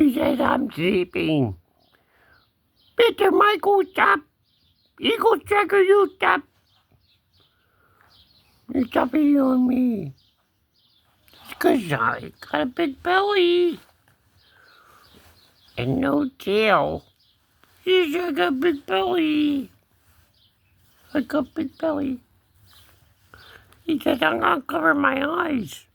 He says, I'm sleeping. Mr. Michael, stop. Eagle Tracker, you stop. You stop eating on me. It's 'cause I got a big belly. And no tail. He said, I got a big belly. I got a big belly. He said, I'm gonna cover my eyes.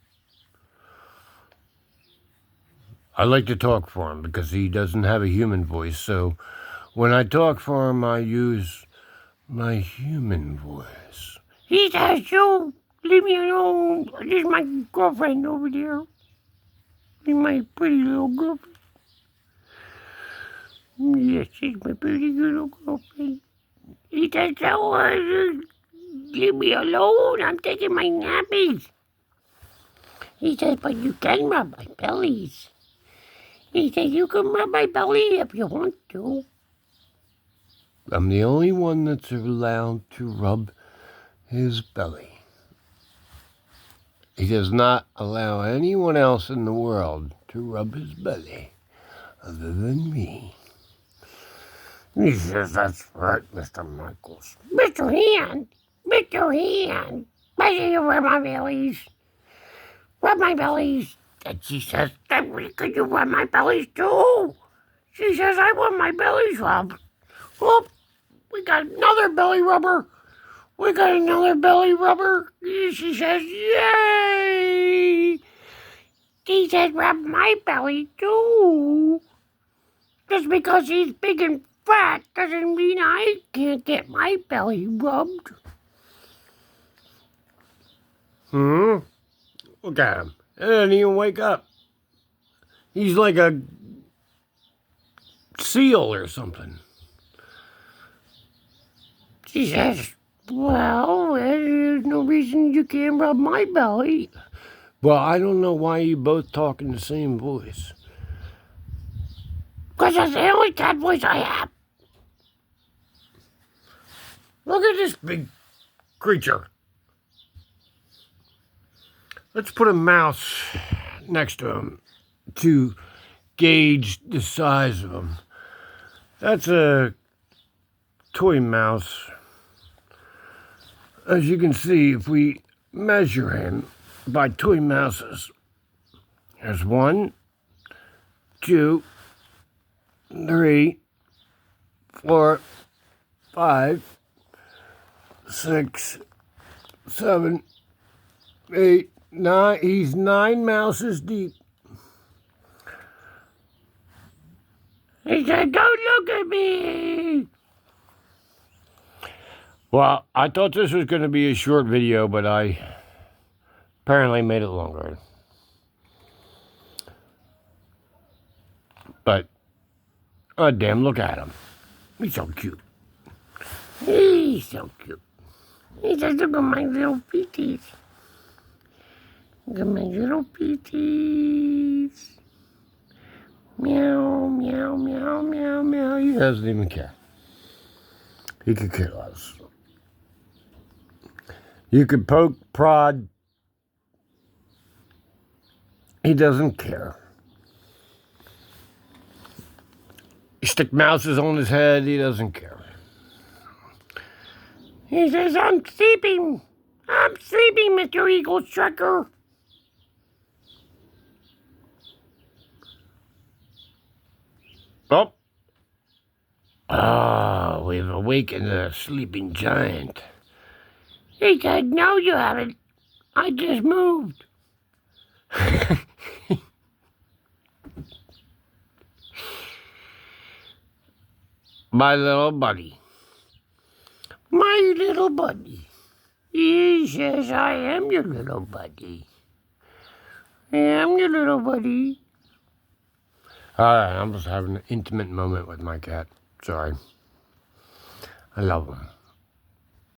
I like to talk for him because he doesn't have a human voice, so when I talk for him, I use my human voice. He says, you leave me alone. There's my girlfriend over there. She's my pretty little girlfriend. Yes, she's my pretty little girlfriend. He says, leave me alone. I'm taking my nappies. He says, but you can rub my bellies. He said, you can rub my belly if you want to. I'm the only one that's allowed to rub his belly. He does not allow anyone else in the world to rub his belly other than me. He says, that's right, Mr. Michaels. Mr. Hand! Mr. Hand! Why do you rub my bellies? Rub my bellies! And she says, could you rub my bellies too? She says, I want my bellies rubbed. Oh, we got another belly rubber. We got another belly rubber. She says, yay! She says, rub my belly too. Just because he's big and fat doesn't mean I can't get my belly rubbed. Look at him. He didn't even wake up. He's like a seal or something. She says, well, there's no reason you can't rub my belly. Well, I don't know why you both talk in the same voice. Because that's the only cat voice I have. Look at this big creature. Let's put a mouse next to him to gauge the size of him. That's a toy mouse. As you can see, if we measure him by toy mouses, there's 1, 2, 3, 4, 5, 6, 7, 8, 9. He's 9 mouses deep. He said, don't look at me. Well, I thought this was going to be a short video, but I apparently made it longer. But, oh damn, look at him. He's so cute. He's so cute. He says, look at my little feeties. Look at my little feeties. Meow, meow, meow, meow, meow. He doesn't even care. He could care less. You could poke, prod. He doesn't care. You stick mouses on his head, he doesn't care. He says, I'm sleeping. I'm sleeping, Mr. Eagle Tracker. Oh, we've awakened a sleeping giant. He said, no, you haven't. I just moved. My little buddy. My little buddy. He says, I am your little buddy. I am your little buddy. Alright, I'm just having an intimate moment with my cat. Sorry. I love him.